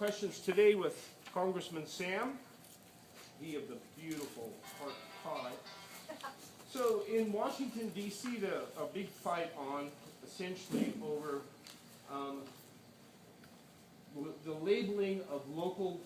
questions today with Congressman Sam, he of the beautiful heart pie. So in Washington, D.C., a big fight on essentially over the labeling of local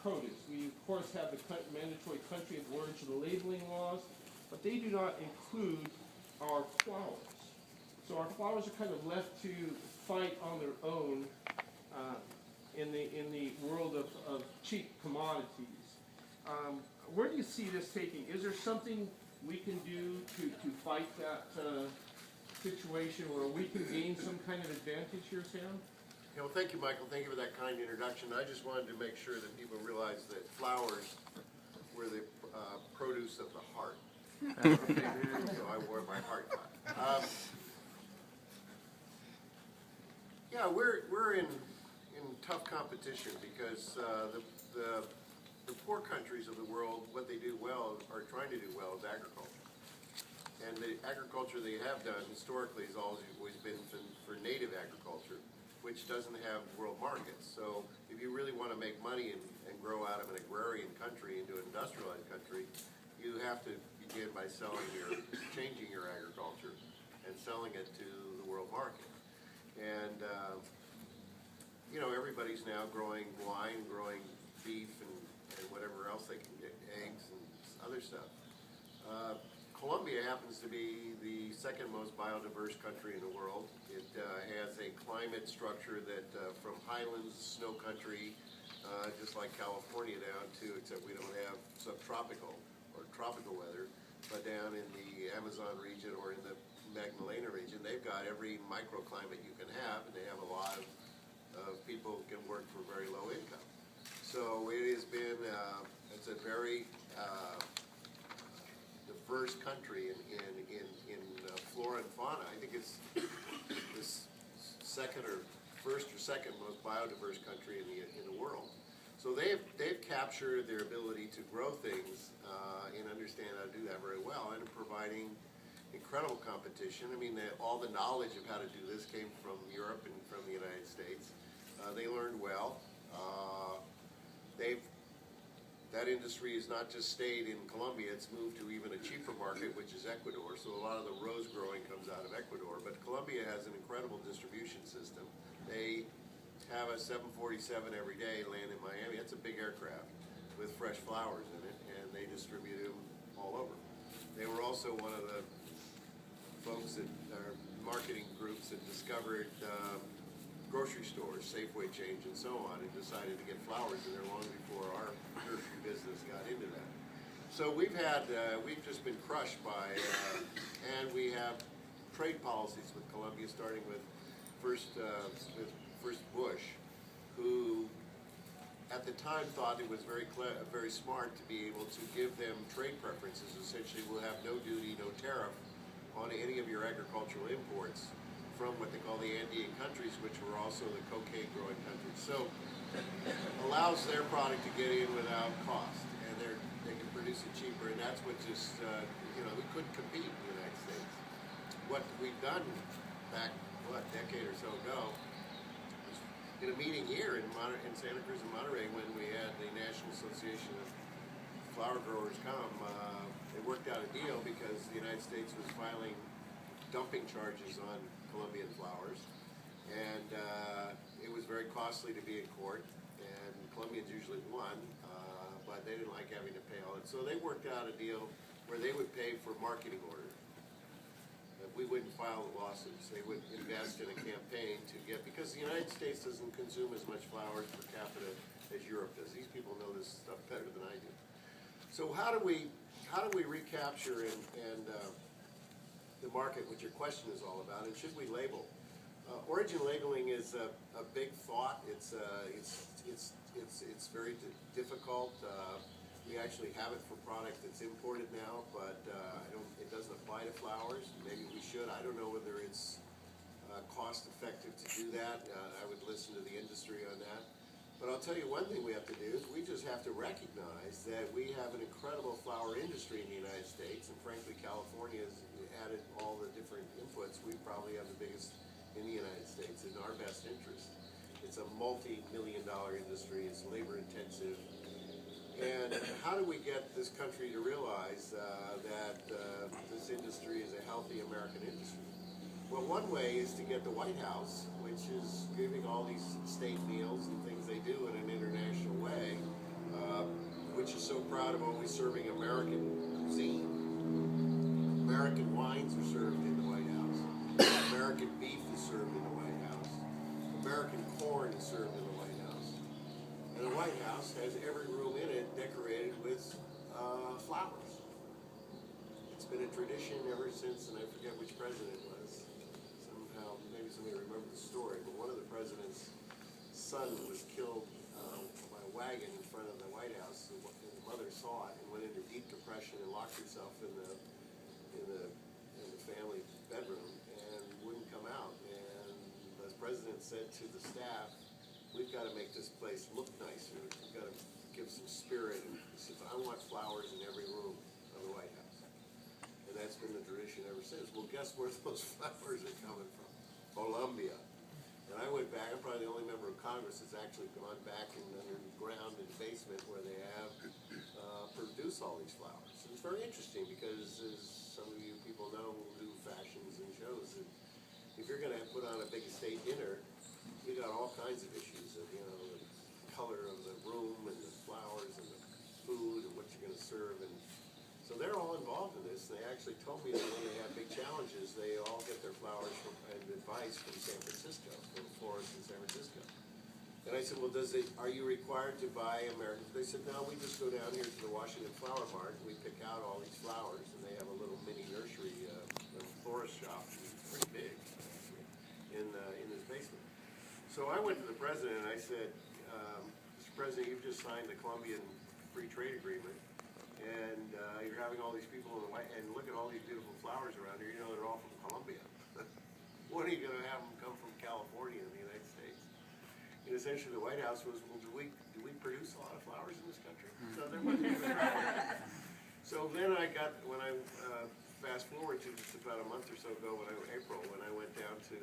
produce. We, of course, have the mandatory country of origin labeling laws, but they do not include our flowers. So our flowers are kind of left to fight on their own in the world of cheap commodities. Where do you see this taking? Is there something we can do to fight that situation where we can gain some kind of advantage here, Sam? Well, thank you, Michael. Thank you for that kind introduction. I just wanted to make sure that people realize that flowers were the produce of the heart. So I wore my heart out. Yeah, we're in tough competition because the poor countries of the world, what they do well, are trying to do well, is agriculture. And the agriculture they have done historically has always been for native agriculture, which doesn't have world markets. So if you really want to make money and grow out of an agrarian country into an industrialized country, you have to begin by changing your agriculture and selling it to the world market. And you know, everybody's now growing wine, growing beef, and whatever else they can get, eggs and other stuff. Colombia happens to be the second most biodiverse country in the world. It has a climate structure that from highlands, snow country, just like California down to, except we don't have subtropical or tropical weather, but down in the Amazon region or in the Magdalena region, they've got every microclimate you can have, and they have a lot of people who can work for very low income. So it has been, it's a very diverse country in flora and fauna. I think it's the first or second most biodiverse country in the world. So they've captured their ability to grow things and understand how to do that very well, and providing incredible competition. I mean, all the knowledge of how to do this came from Europe and from the United States. They learned well. That industry has not just stayed in Colombia, it's moved to even a cheaper market, which is Ecuador. So a lot of the rose growing comes out of Ecuador. But Colombia has an incredible distribution system. They have a 747 every day land in Miami. That's a big aircraft with fresh flowers in it, and they distribute them all over. They were also one of the folks that are marketing groups that discovered grocery stores, Safeway chains, and so on, and decided to get flowers in there long before our nursery business got into that. So we've just been crushed by, and we have trade policies with Colombia, starting with first Bush, who at the time thought it was very smart to be able to give them trade preferences. Essentially, we'll have no duty, no tariff on any of your agricultural imports from what they call the Andean countries, which were also the cocaine growing countries. So allows their product to get in without cost, and they can produce it cheaper, and that's what just, you know, we couldn't compete in the United States. What we've done back, a decade or so ago, was in a meeting here in Santa Cruz and Monterey, when we had the National Association of Flower Growers come, they worked out a deal because the United States was filing dumping charges on Colombian flowers, and it was very costly to be in court, and Colombians usually won, but they didn't like having to pay all it. So they worked out a deal where they would pay for marketing orders. We wouldn't file the lawsuits. They would invest in a campaign to get, because the United States doesn't consume as much flowers per capita as Europe does. These people know this stuff better than I do. So how do we recapture and the market, which your question is all about, and should we label? Origin labeling is a big thought. It's very difficult. We actually have it for product that's imported now, but it doesn't apply to flowers. Maybe we should. I don't know whether it's cost effective to do that. I would listen to the industry on that. But I'll tell you one thing we have to do is we just have to recognize that we have an incredible flower industry in the United States, and frankly, California has added all the different inputs. We probably have the biggest in the United States in our best interest. It's a multi-million-dollar industry. industry, it's labor intensive. And how do we get this country to realize that this industry is a healthy American industry? Well, one way is to get the White House, which is giving all these state meals and things they do in an international way, which is so proud of always serving American cuisine. American wines are served in the White House. American beef is served in the White House. American corn is served in the White House. And the White House has every room in it decorated with flowers. It's been a tradition ever since, and I forget which president it was. Somehow, maybe somebody remembers the story, but one of the president's son was killed by a wagon in front of the White House, and the mother saw it and went into deep depression and locked herself in the family bedroom and wouldn't come out. And the president said to the staff, "We've got to make this place look nicer. We've got to give some spirit." And he says, "I want flowers in every room of the White House." And that's been the tradition ever since. Well, guess where those flowers are coming from? Colombia. And I went back, I'm probably the only member of Congress that's actually gone back in the ground in the basement where they have produced all these flowers. And it's very interesting because, as some of you people know who do fashions and shows, that if you're going to put on a big estate dinner, you got all kinds of issues of, you know, the color of the room and the flowers and the food and what you're going to serve. And so they're all involved in this. They actually told me that when they have big challenges, they all get their flowers and advice from San Francisco, from florists in San Francisco. And I said, "Well, are you required to buy American?" They said, "No, we just go down here to the Washington Flower Mart and we pick out all these flowers." And they have a little mini nursery, a florist shop, pretty big, actually, in this basement. So I went to the president and I said, "Mr. President, you've just signed the Colombian Free Trade Agreement, and you're having all these people in the White, and look at all these beautiful flowers around here. You know they're all from Colombia. When are you going to have them come from California in the United States?" And essentially, the White House was, "Well, do we produce a lot of flowers in this country?" So there wasn't even So then when I fast forward to just about a month or so ago, April, when I went down to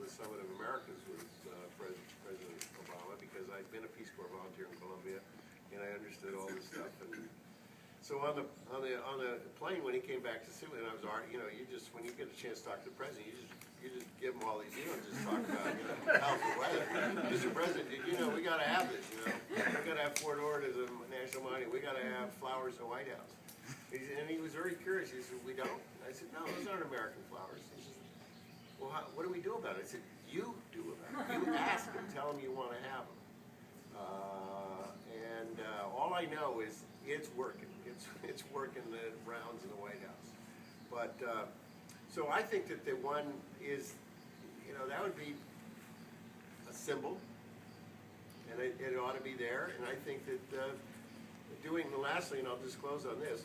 the Summit of Americans with President Obama, because I'd been a Peace Corps volunteer in Colombia, and I understood all this stuff. And so on the plane when he came back to Summit, and I was already, you know, when you get a chance to talk to the president, you just give him all these, you don't just talk about, you know, how's the weather. Mr. President, you know, we got to have this, you know. We got to have Fort Ord as a national monument. We got to have flowers in the White House. And he was very curious. He said, "We don't?" I said, "No, those aren't American flowers." He said, "Well, what do we do about it?" I said, "You do about it. You ask them, tell them you want to have them." All I know is it's working. It's working the rounds in the White House. But so I think that the one is, you know, that would be a symbol, and it ought to be there. And I think that lastly, and I'll just close on this,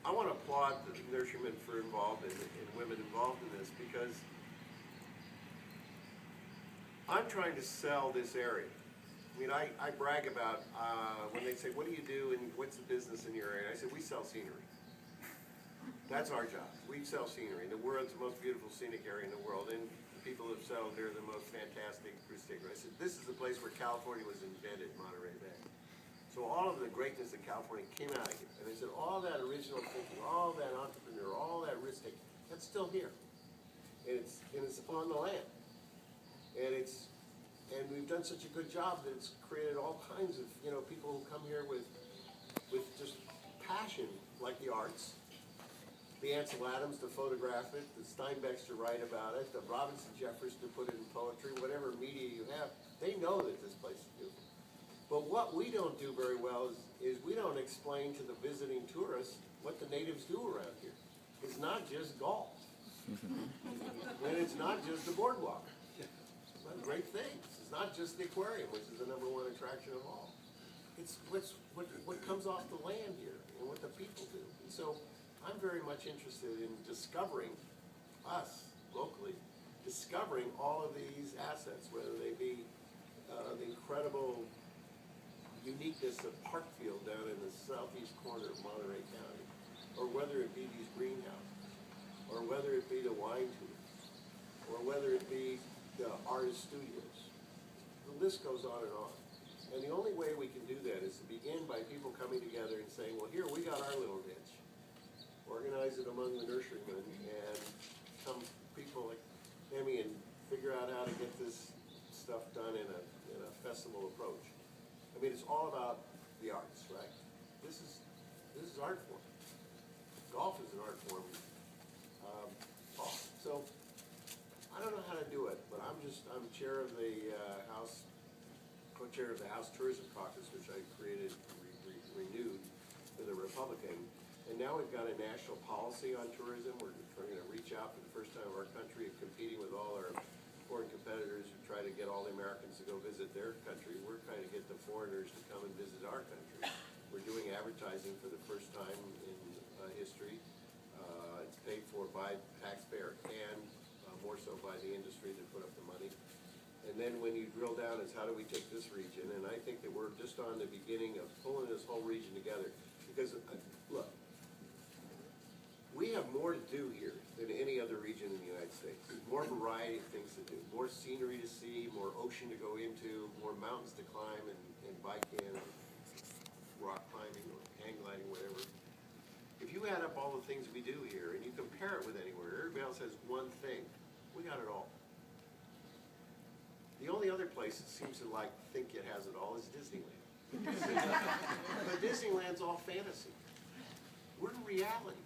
I want to applaud the nurserymen for involvement and women involved in this, because I'm trying to sell this area. I mean, I brag about when they say, "What do you do and what's the business in your area?" I said, "We sell scenery." That's our job. We sell scenery. The world's the most beautiful scenic area in the world, and the people have settled here the most fantastic cruise sticker. I said, "This is the place where California was invented, Monterey Bay." So all of the greatness of California came out of here. And I said, all that original thinking, all that entrepreneur, all that risk taking, that's still here. And it's on the land. And we've done such a good job that it's created all kinds of, you know, people who come here with just passion, like the arts. The Ansel Adams to photograph it, the Steinbecks to write about it, the Robinson Jeffers to put it in poetry, whatever media you have, they know that this place is beautiful. But what we don't do very well is we don't explain to the visiting tourists what the natives do around here. It's not just golf. And it's not just the boardwalk. It's not great things. It's not just the aquarium, which is the #1 attraction of all. It's what comes off the land here and what the people do. And so I'm very much interested in discovering us locally, discovering all of these assets, whether they be the incredible uniqueness of Parkfield down in the southeast corner of Monterey County, or whether it be these greenhouses, or whether it be the wine tubes, or whether it be the artist studios. The list goes on and on. And the only way we can do that is to begin by people coming together and saying, well, here, we got our little niche. Organize it among the nurserymen and some people like Emmy and figure out how to get this stuff done in a festival approach. I mean, it's all about the arts, right? This is art form. Golf is an art form. So I don't know how to do it, but I'm chair of the co-chair of the House Tourism Caucus, which I created, renewed for the Republican. And now we've got a national policy on tourism. We're going to reach out for the first time of our country of competing with all our foreign competitors who try to get all the Americans to go visit their country. We're trying to get the foreigners to come and visit our country. We're doing advertising for the first time in history. It's paid for by the taxpayer and more so by the industry that put up the money. And then when you drill down, it's how do we take this region? And I think that we're just on the beginning of pulling this whole region together. Because, look, we have more to do here than any other region in the United States. More variety of things to do, more scenery to see, more ocean to go into, more mountains to climb and bike in, rock climbing or hang gliding, whatever. If you add up all the things we do here and you compare it with anywhere, everybody else has one thing. We got it all. The only other place that seems to think it has it all is Disneyland. But Disneyland's all fantasy. We're reality.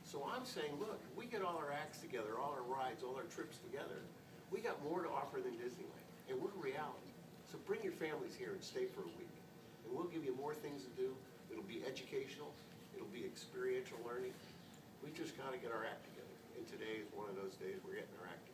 So I'm saying, look, we get all our acts together, all our rides, all our trips together. We got more to offer than Disneyland, and we're reality. So bring your families here and stay for a week, and we'll give you more things to do. It'll be educational. It'll be experiential learning. We just got to get our act together. And today is one of those days we're getting our act